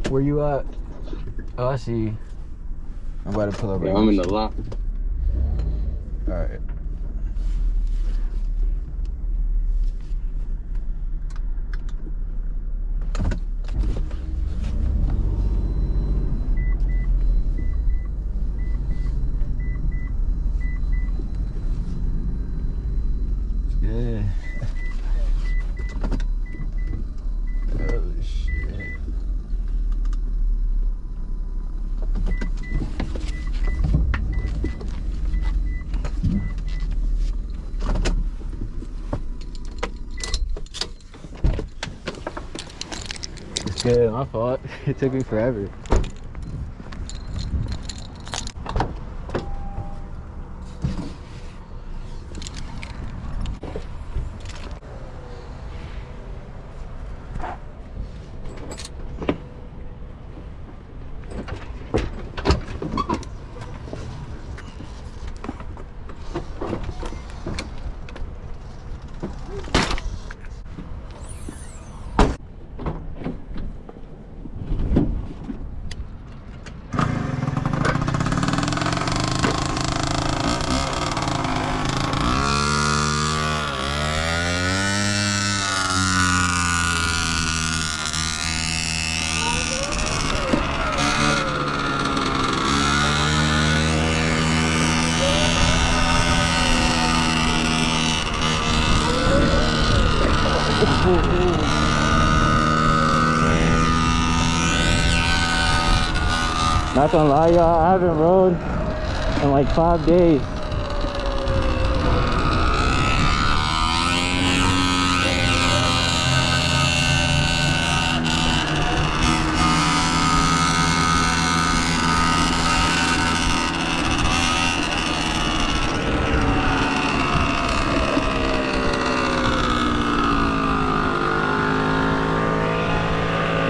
Where you at? Oh, I see. I'm about to pull up. Yeah, I'm in the lot. All right. Yeah. Oh shit. It's good, my fault. It took me forever. Not gonna lie, y'all, I haven't rode in like 5 days.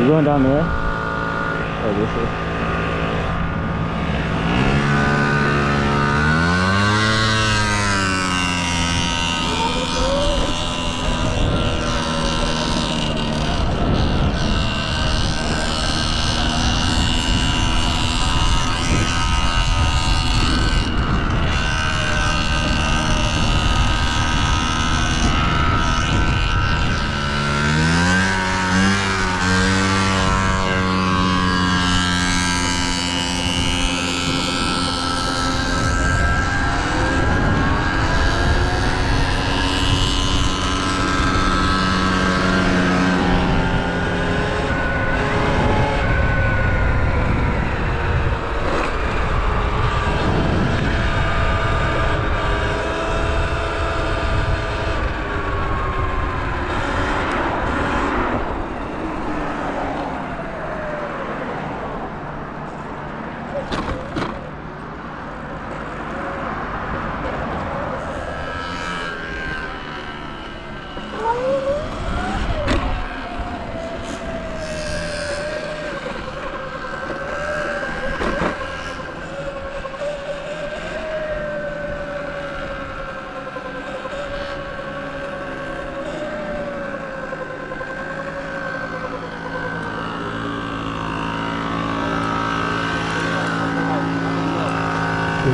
You going down there? Oh, this is.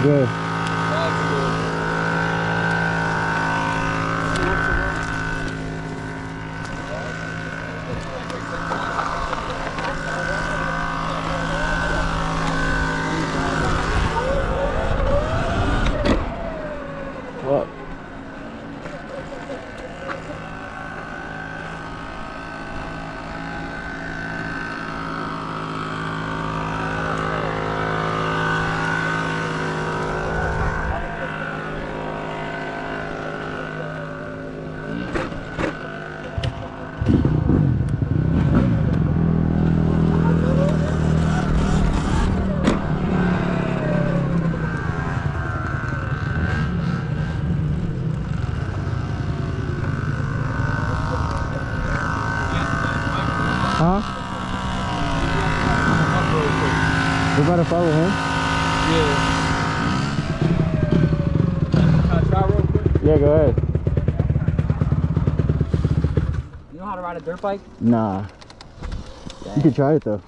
Good. What? Huh? We're about to follow him? Yeah. Can I try real quick? Yeah, go ahead. You know how to ride a dirt bike? Nah. Dang. You can try it though.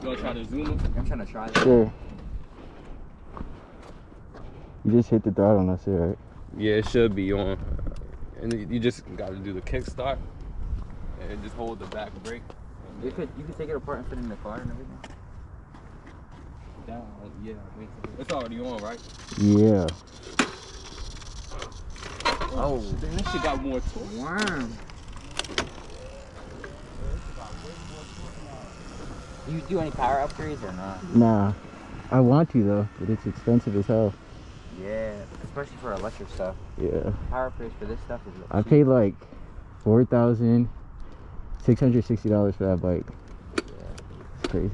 You wanna try to zoom him? I'm trying to try that. Sure. You just hit the throttle and that's it, right? Yeah, it should be on. And you just gotta do the kickstart and just hold the back brake. You could take it apart and fit it in the car and everything. Down, yeah. It's already on, right? Yeah. Oh, Damn, that shit got more torque. worm. Do you do any power upgrades or not? Nah. I want to though, but it's expensive as hell. Yeah, especially for electric stuff. Yeah. Power upgrades for this stuff is I cheap. paid like $4,660 for that bike. Yeah. It's crazy.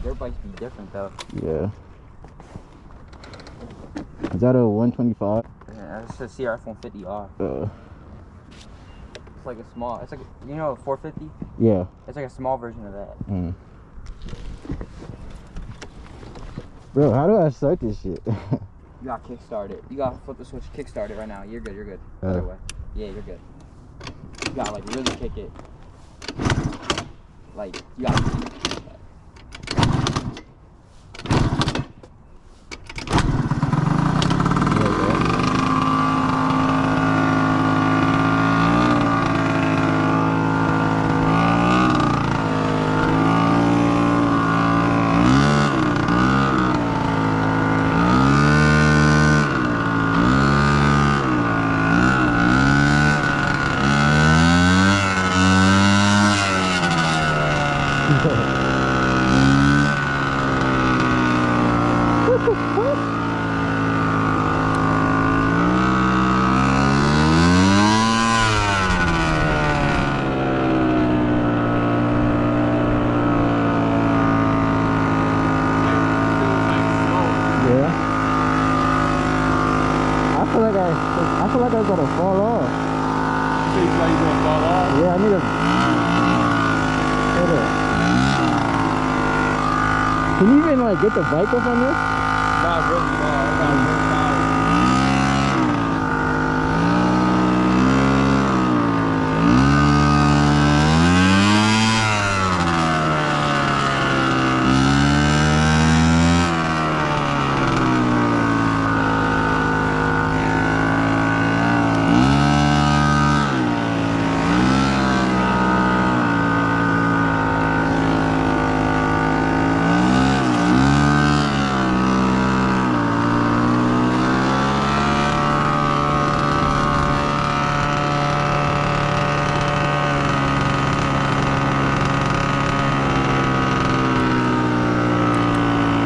Their bikes be different though. Yeah. Is that a 125? Yeah, that's a CR-F-150R. It's like a small, it's like, you know, a 450? Yeah. It's like a small version of that. Mm. Bro, how do I start this shit? You gotta kickstart it. You gotta flip the switch, kickstart it right now. You're good, you're good. Other way. Yeah, you're good. You gotta like really kick it. Like, you gotta kick it. I feel like I was gonna fall off. So you feel like you're gonna fall off? Yeah, I need a. Hold up. Can you even like get the bike up on this? Not really, no. I got one side.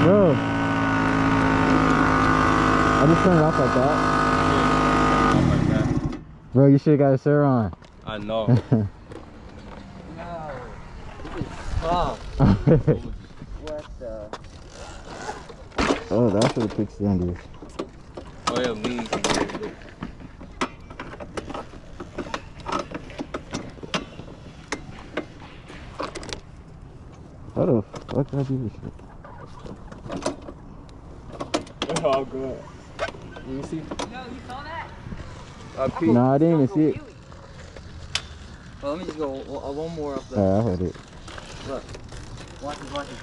Bro, I just turned it off like that. Yeah, like that. Bro, you should have got a sir on. I know. No. This is tough. What the? Oh, that's what a kickstand is. Oh yeah, lean. How the fuck did I do this shit? Oh, good. You see? No, you saw that? Pete. No, I didn't even see it. Well, let me just go one more up the. Alright, I heard it. Look. Watch this, watch this.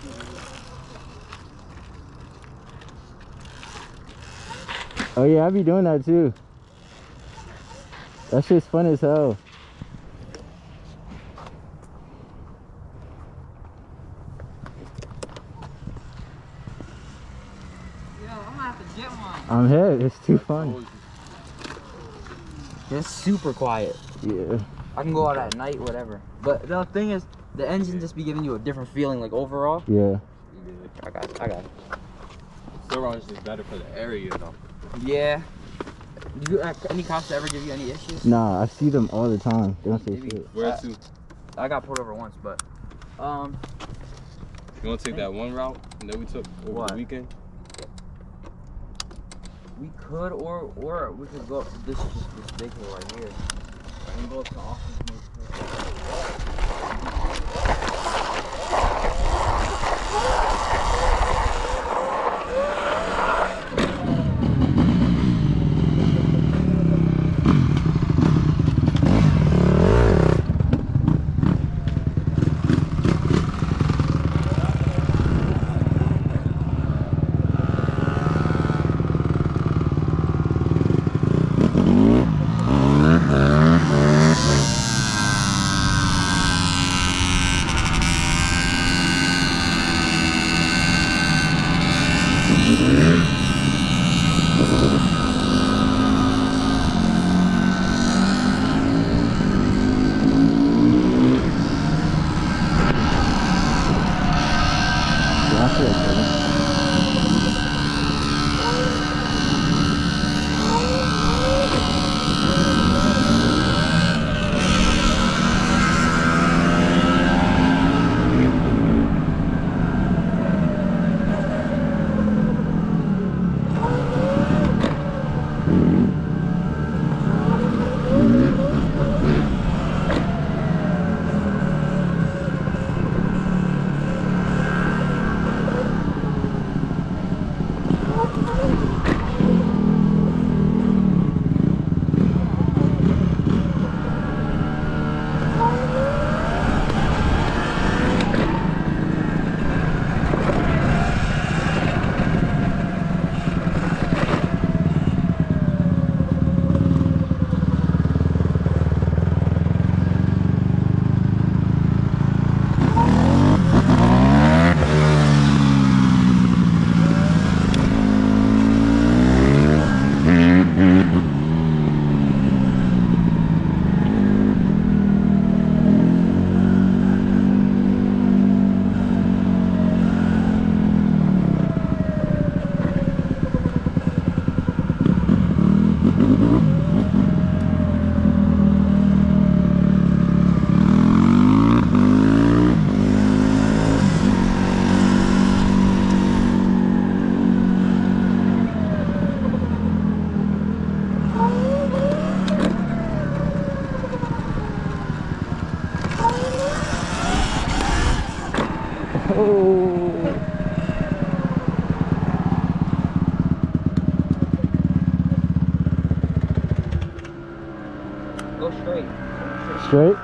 Oh yeah, I be doing that too. That shit's fun as hell. Yo, I'm gonna have to get one. I'm hit. It's too fun. It's super quiet. Yeah. I can go out at night, whatever. But the thing is, the engine just be giving you a different feeling, like overall. Yeah. I got it, I got it. Surround is just better for the area though. Yeah. Do you, any cops ever give you any issues? Nah, I see them all the time. They don't say Maybe. shit. Where to? I got pulled over once, but You wanna take that one route that we took over What? the weekend? we could, or we could go up this big hill right here and go up to Austin's That's it, man. Oh. Go straight. Straight?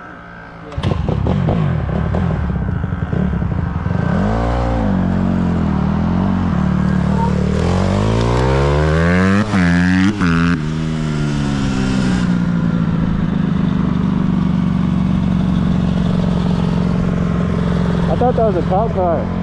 I thought that was a cop car.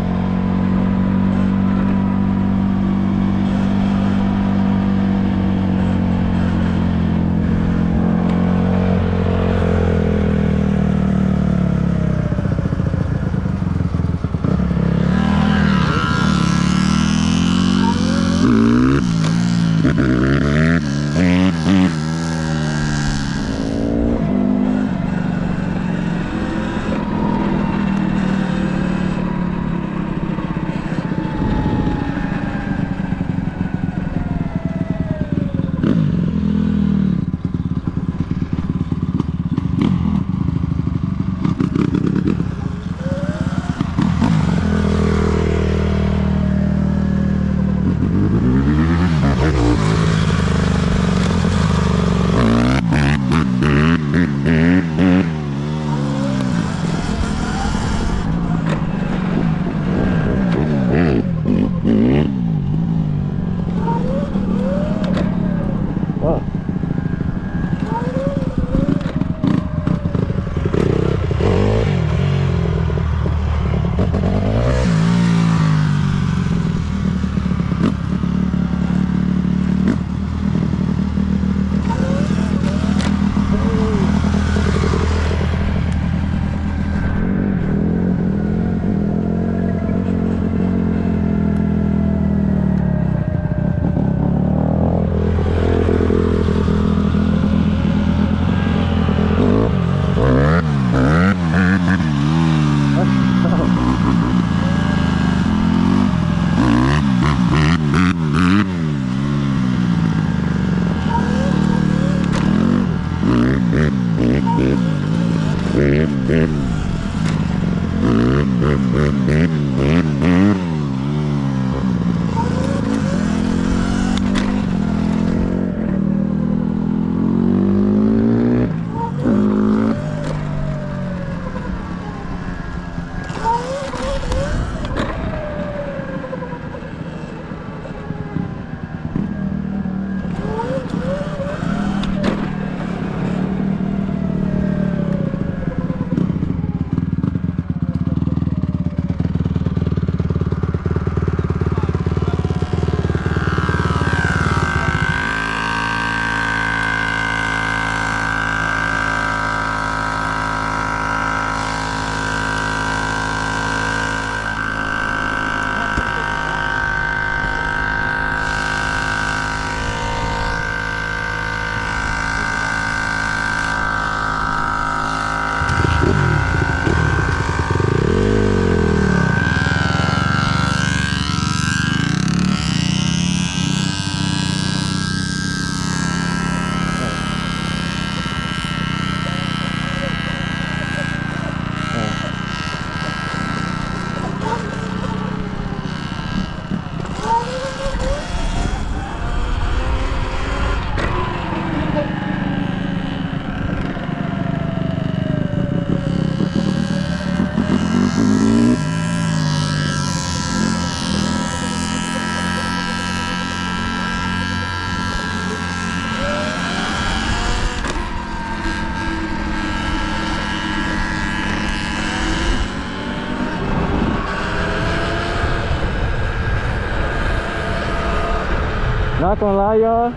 Not gonna lie, y'all.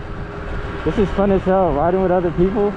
This is fun as hell, riding with other people.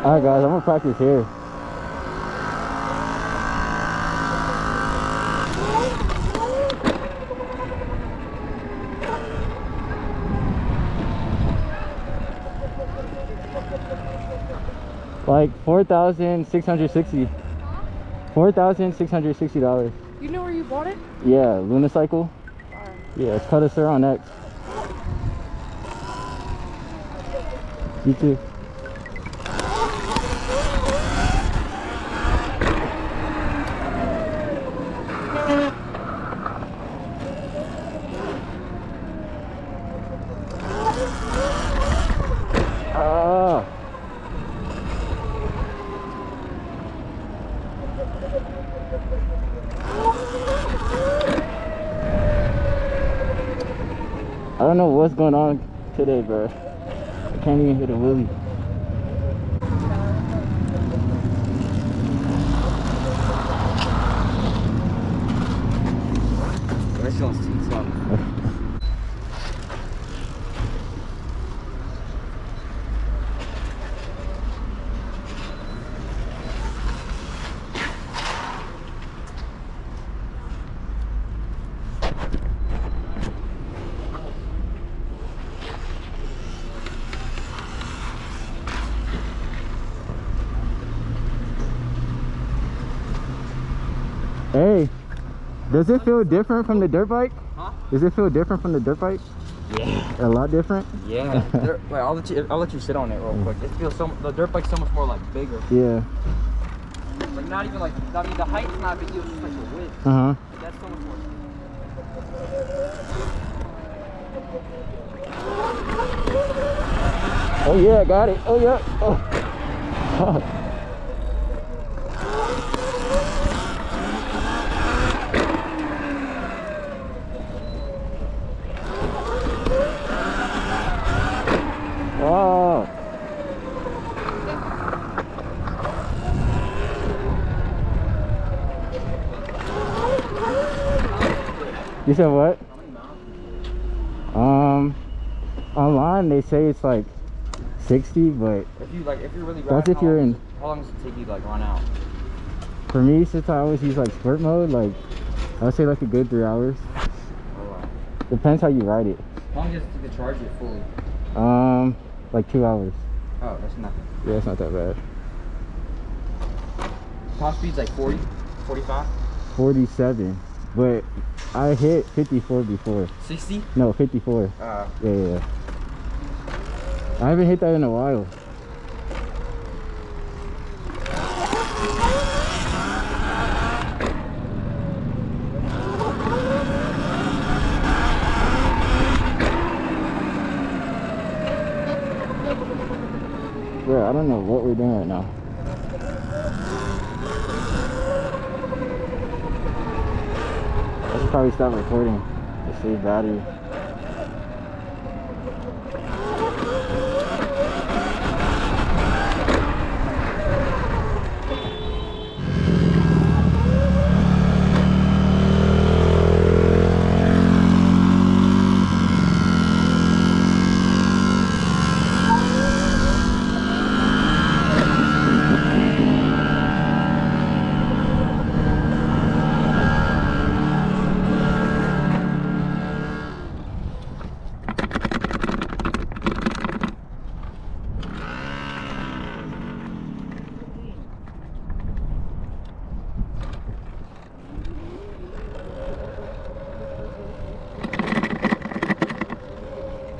Alright guys, I'm gonna practice here. Like $4,660. $4,660. You know where you bought it? Yeah, Lunicycle. Yeah, it's cut us on X. You too. I don't know what's going on today, bro. I can't even hit a wheelie. Hey, does it feel different from the dirt bike? Huh? Does it feel different from the dirt bike? Yeah. A lot different? Yeah. Wait, I'll let you sit on it real quick. It feels the dirt bike's so much more like bigger. Yeah. Like not even like, I mean the height's not a big deal, it's just like the width. Uh-huh. That's so much more. Oh yeah, I got it. Oh yeah. Oh. Fuck. Oh. You said what? Online they say it's like 60, but if you're really that's if you're in. How long does it take you to like run out? For me, since I always use like sport mode, like I would say like a good 3 hours. Oh, wow. Depends how you ride it. How long does it take to charge it fully? Like 2 hours. Oh, that's nothing. Yeah, it's not that bad. Top speed's like 40, 45? 47, but I hit 54 before. 60? No, 54. Yeah. I haven't hit that in a while. Bro, I don't know what we're doing right now. I should probably stop recording to save battery.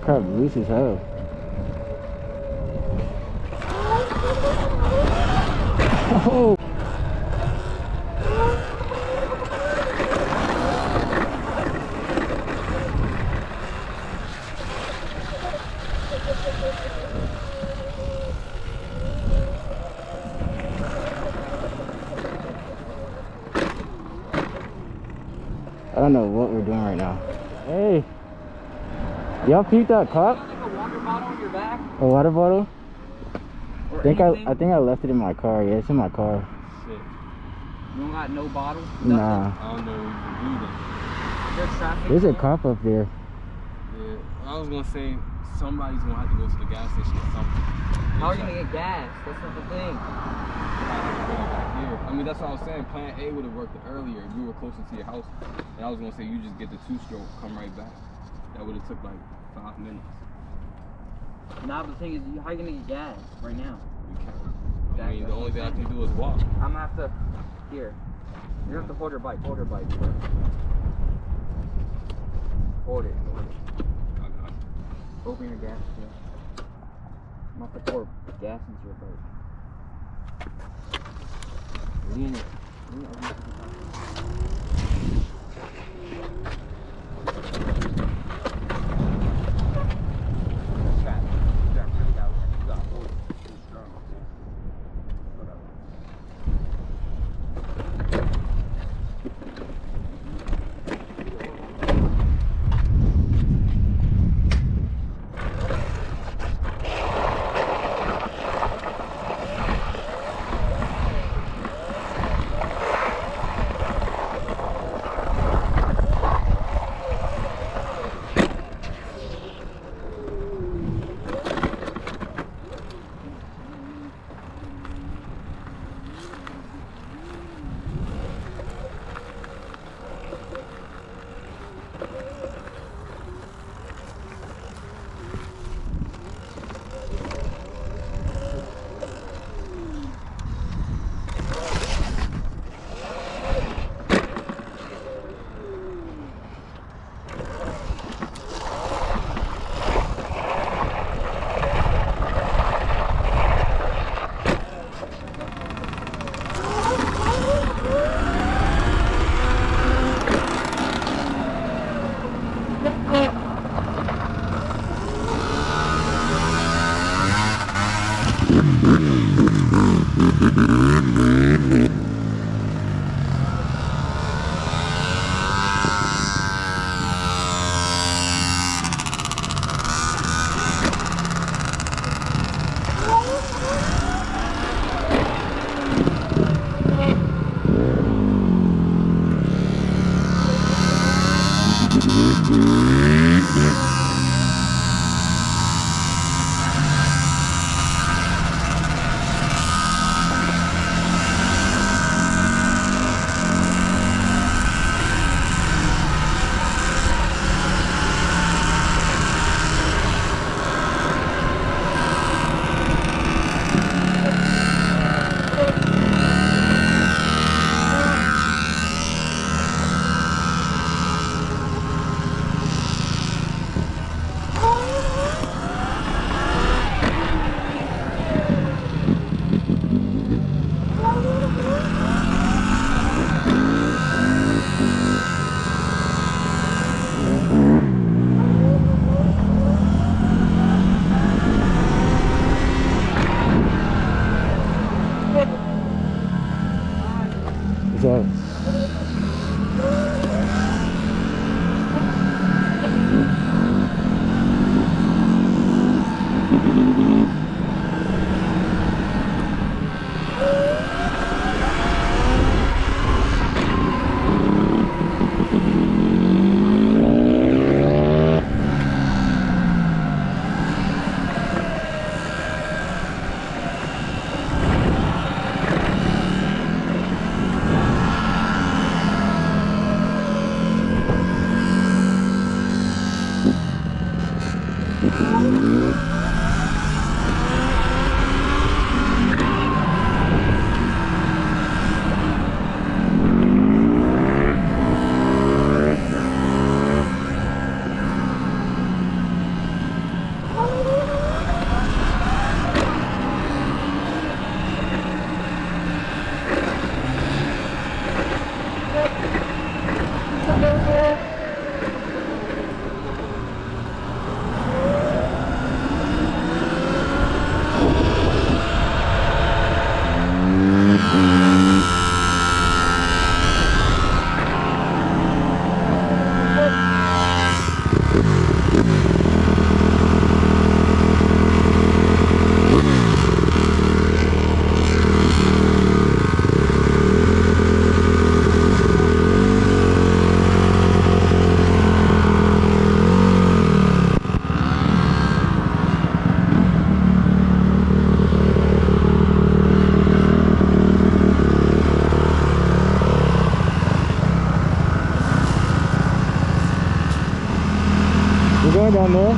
Crap, loose as hell. Oh! I don't know what we're doing right now. Hey! Y'all peeped that cop? Like a water bottle on your back? A water bottle? Or I think anything? I think I left it in my car. Yeah, it's in my car. Shit. You don't got no bottle? Nah. I don't know what you can do then. There's traffic. There's a there? cop up there. Yeah, I was gonna say somebody's gonna have to go to the gas station or something. How are you gonna get gas? That's not the thing. Here. I mean, that's what I was saying. Plan A would have worked earlier if you were closer to your house. And I was gonna say you just get the 2-stroke, come right back. That would have took like 5 minutes. Nah, but the thing is, how are you gonna get gas right now? You can't. I mean, the only thing I can do is walk. I'm gonna have to. Here. You're gonna have to hold your bike. Hold your bike. Hold it. Hold it. I got it. Open your gas. Yeah. I'm gonna have to pour gas into your bike. Lean it. Lean it. What's up? We're going down there.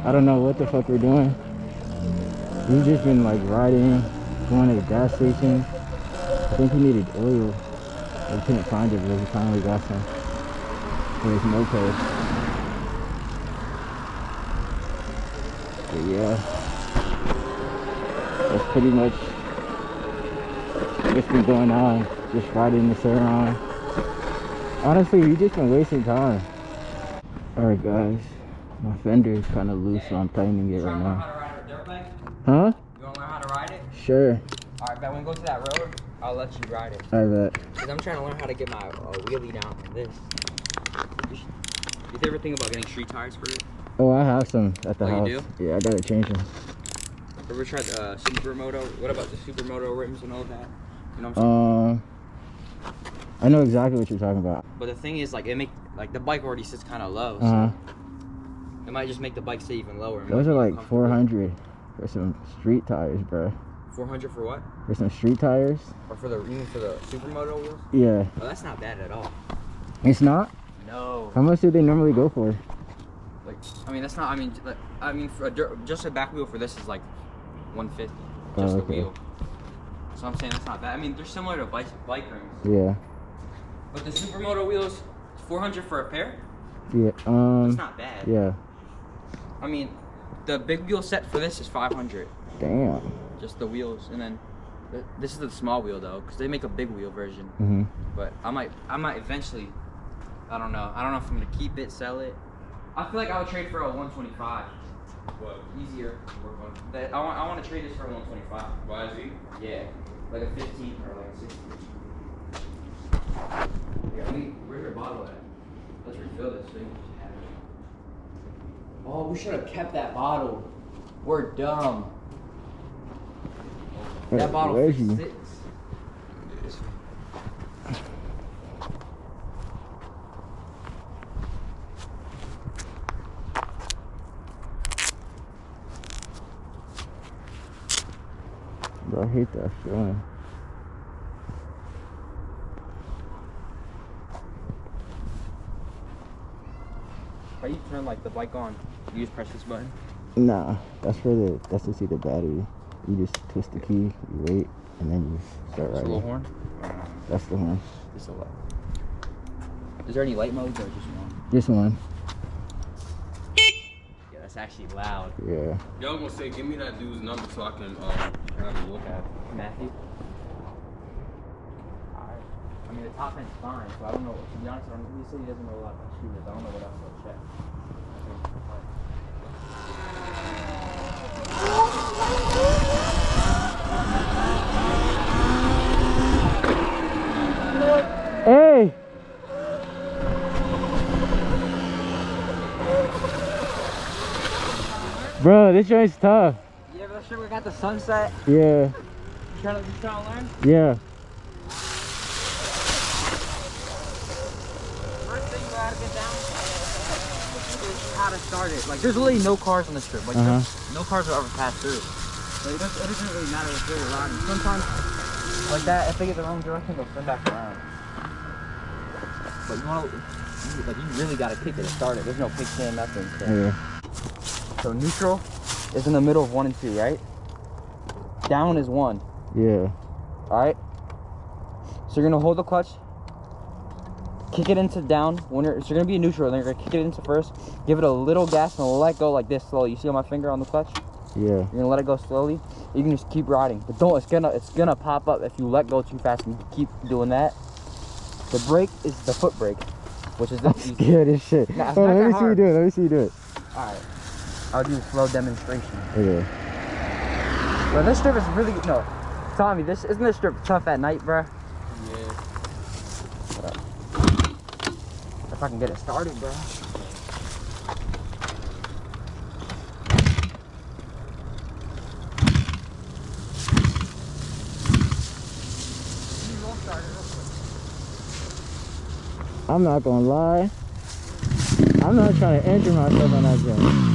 I don't know what the fuck we're doing. We've just been like riding, going to the gas station. I think he needed oil. We couldn't find it, but we finally got some for his moped. But yeah, that's pretty much what's been going on. Just riding this around. Honestly, we just been wasting time. Alright guys, my fender is kind of loose, so I'm tightening it right now. Huh? You want to learn how to ride it? Sure. Alright, but when we go to that road, I'll let you ride it. I bet. Because I'm trying to learn how to get my wheelie down like this. You ever think about getting street tires for it? Oh, I have some at the Oh, house. you do? Yeah, I gotta change them. Ever tried the Supermoto? What about the Supermoto rims and all that? You know what I'm saying? I know exactly what you're talking about. But the thing is, like, the bike already sits kind of low, so Uh-huh. it might just make the bike sit even lower. Those are like 400 for some street tires, bro. 400 for what? For some street tires? Or for the Supermoto wheels? Yeah. Oh, that's not bad at all. It's not? No. How much do they normally go for? Like, I mean, that's not. I mean, for just a back wheel for this is like 150. Just Oh, the okay. wheel. So I'm saying that's not bad. I mean, they're similar to bike rims. Yeah. But the Supermoto wheels, 400 for a pair. Yeah. It's not bad. Yeah. I mean, the big wheel set for this is 500. Damn. Just the wheels, and then this is the small wheel though, because they make a big wheel version. Mm-hmm. But I might eventually. I don't know. I don't know if I'm gonna keep it, sell it. I feel like I would trade for a 125. What? Easier to work on. I want to trade this for a 125. YZ? Yeah, like a 15 or like a 16. Yeah, where's your bottle at? Let's refill this thing. Oh, we should have kept that bottle. We're dumb. That bottle Where's you? fits. Bro, I hate that feeling. How you turn like the bike on? You just press this button. Nah, that's to see the battery. You just twist the key, you wait, and then you start It's a little riding. horn. That's the horn. Just a light. Is there any light modes or just one? Just one. Yeah, that's actually loud. Yeah. Y'all gonna say, give me that dude's number so I can have a look at it. Matthew. Alright. I mean, the top end's fine, so I don't know. To be honest, he said he doesn't know a lot about shooters. I don't know what else I'll check. Hey! Bro, this joint's tough. Yeah, but sure we got the sunset. Yeah. You trying to learn? Yeah. First thing you gotta get down is how to start it. Like, there's really no cars on this trip. Like, no cars will ever pass through. So it doesn't really matter if they're around. Sometimes, like that, if they get the wrong direction, they'll spin back around. But you really gotta kick it to start it. There's no kick in, nothing. So. Yeah. So neutral is in the middle of 1 and 2, right? Down is 1. Yeah. Alright? So you're gonna hold the clutch, kick it into down. So you're gonna be in neutral, then you're gonna kick it into first, give it a little gas and let go like this slowly. You see on my finger on the clutch? Yeah. You're gonna let it go slowly. You can just keep riding. But don't, it's gonna pop up if you let go too fast and keep doing that. The brake is the foot brake, which is this easy. Scared as shit. Nah, it's Oh, not let that me see you hard. do it. Let me see you do it. Alright. I'll do a slow demonstration. Okay. But this strip is really, no. Tommy, isn't this strip tough at night, bruh? Yeah. If I can get it started, bruh. I'm not gonna lie. I'm not trying to injure myself on that jump.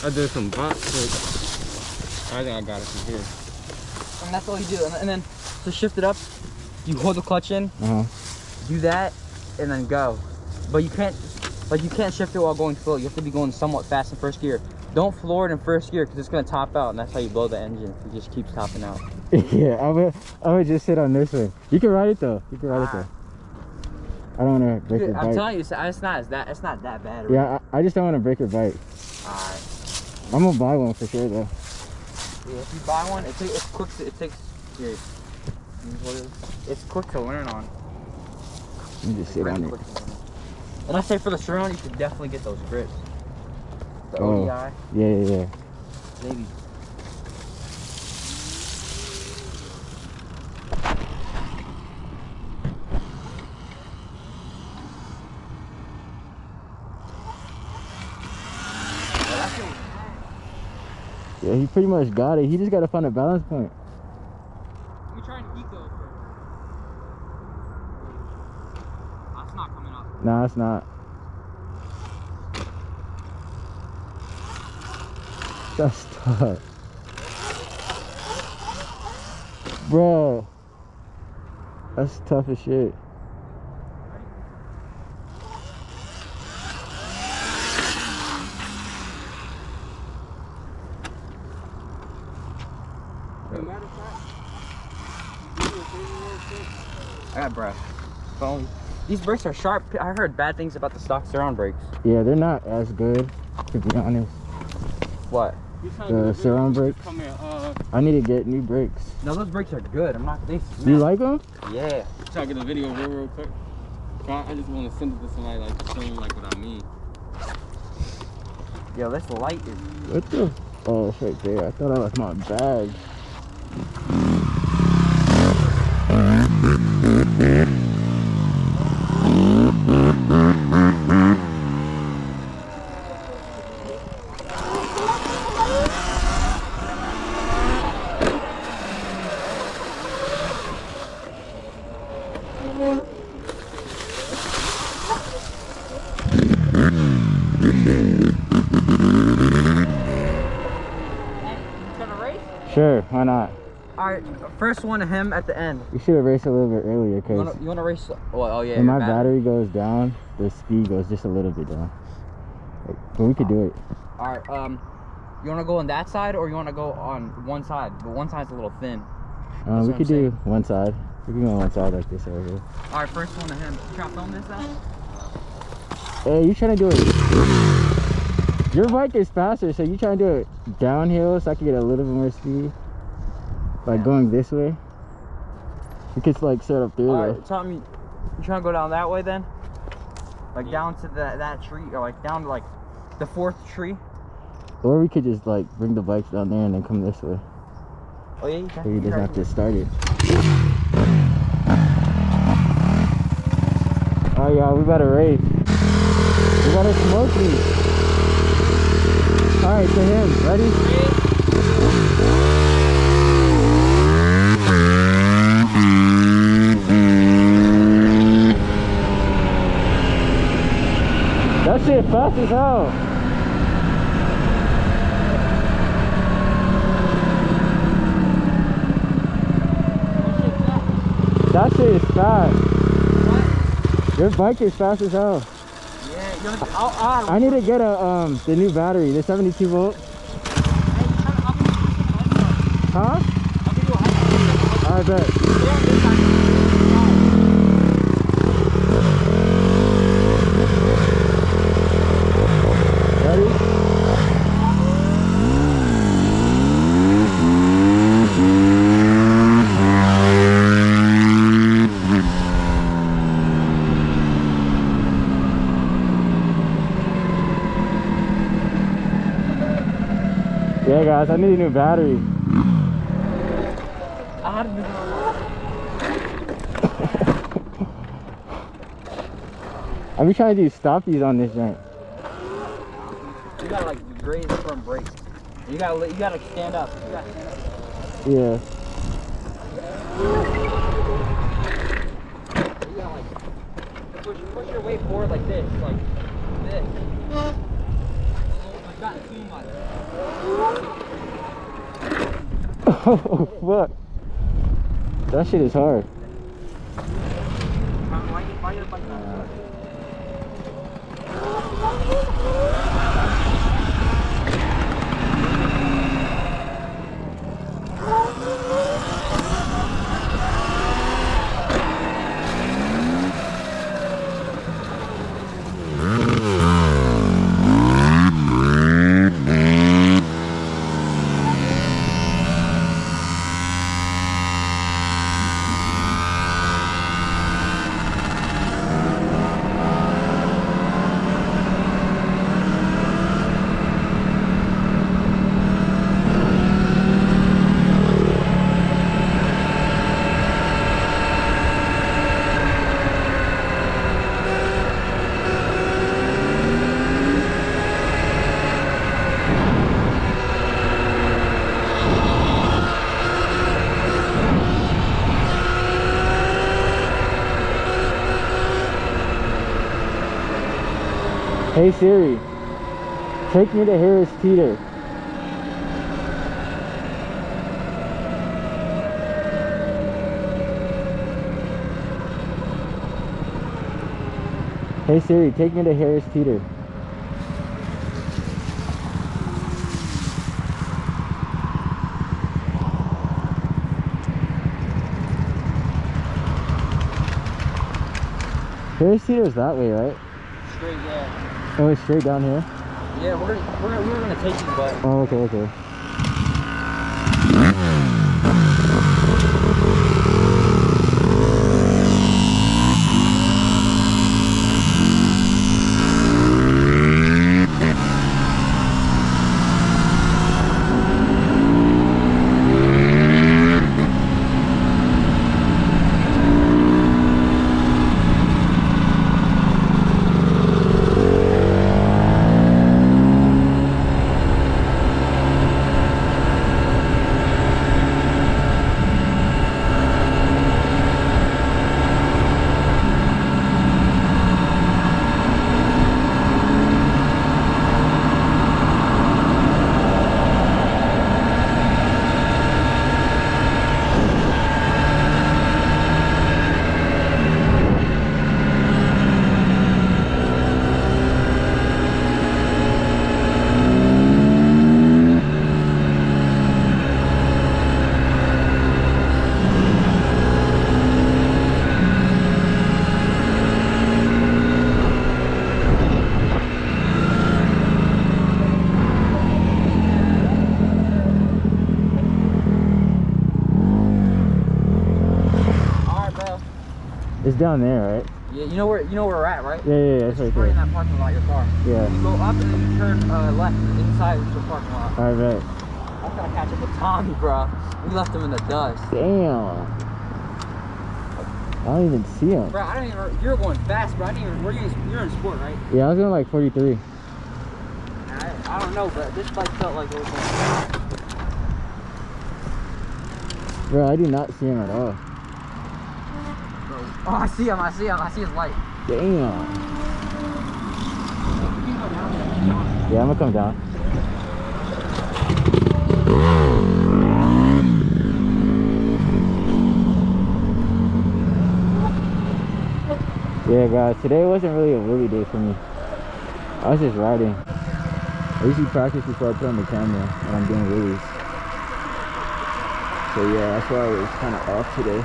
I did some bot tricks. I think I got it from here. And that's all you do. And then to shift it up, you hold the clutch in, do that, and then go. But you can't shift it while going slow. You have to be going somewhat fast in first gear. Don't floor it in first gear because it's gonna top out, and that's how you blow the engine. It just keeps topping out. Yeah, I would just sit on this one. You can ride it though. You can ride it though. I don't want to break your bike. I'm telling you, it's not that bad. Yeah, I just don't want to break your bike. Alright. I'm gonna buy one for sure though. Yeah, if you buy one, it's quick. Here. It's quick to learn on. Let me just sit on it. And I say for the surround, you should definitely get those grips. The Oh. ODI. Yeah. Maybe. Yeah, he pretty much got it. He just got to find a balance point. Let me try an eco first. That's not coming up. Nah, it's not. That's tough. Bro. That's tough as shit. I got breath. Phone. These brakes are sharp. I heard bad things about the stock Surround brakes. Yeah, they're not as good, to be honest. What? The Surround brakes. I need to get new brakes. No, those brakes are good. I'm not. They smell. You like them? Yeah. Try to get a video real quick. I just want to send it to somebody like to show them like what I mean. Yo, this light is. What the? Oh, it's right there. I thought I left my bag. Sure, why not? Alright, first one to him at the end. We should have raced a little bit earlier because You wanna race? Oh yeah. when my your battery goes down, the speed goes just a little bit down. But we could do it. Alright, you wanna go on that side or you wanna go on one side? But one side's a little thin. We could do one side. We can go on one side like this over here. Alright, first one to him. You trying to film this out? Hey, you trying to do it? Your bike is faster, so you trying to do it downhill so I can get a little bit more speed? Like going this way? We could like set up through there. Alright, tell me, you trying to go down that way then? Like down to that tree, or like down to like the 4th tree? Or we could just like bring the bikes down there and then come this way. Oh yeah, you can. So you just have to start it. Oh yeah, we better race. We gotta smoke these. Alright, to him. Ready? That shit fast as hell. That shit is fast. What? Your bike is fast as hell. Yeah, you wanna, I need to get a the new battery, the 72 volt. Huh? I'll give you a high. I bet. Ready? Yeah guys, I need a new battery. I'm trying to do stoppies on this joint. You gotta like graze the front brakes. You gotta like stand up. You gotta stand up. Yeah. You gotta like push your weight forward like this, this. I got too much. Oh fuck. That shit is hard. Why your bike not? Hey Siri, take me to Harris Teeter. Hey Siri, take me to Harris Teeter. Harris Teeter is that way, right? Straight, yeah. Oh, it's straight down here? Yeah, we're gonna take you, but Oh, okay, okay. It's down there, right? yeah, you know where we're at, right? Yeah, yeah, yeah, It's it's right in right that parking lot, your car. there. Yeah. You go up and then you turn left inside into the parking lot. Alright, right. I'm gonna catch up with Tommy, bro. We left him in the dust. Damn. I don't even see him. Bro, I don't even. You're going fast, bro. I didn't even. You're in sport, right? Yeah, I was going like 43. I don't know, but this bike felt like it was going. Bro, I do not see him at all. Oh, I see him. I see his light. Damn. Yeah, I'm gonna come down. Yeah, guys, today wasn't really a wheelie day for me. I was just riding. I usually practice before I put on the camera when I'm doing wheelies. So yeah, that's why I was kind of off today.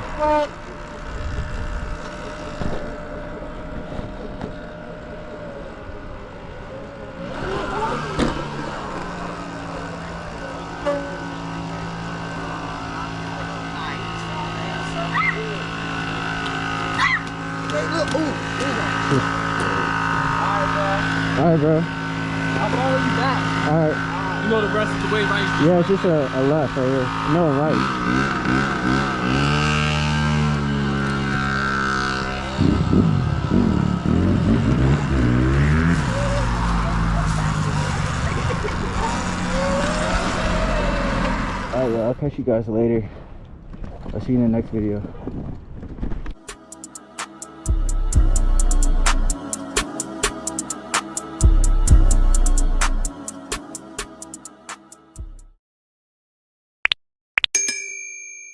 Alright, bro. I'll follow you back. Alright. You know the rest of the way, right? Yeah, it's just a left right here. No, a right. Alright, yeah, I'll catch you guys later. I'll see you in the next video.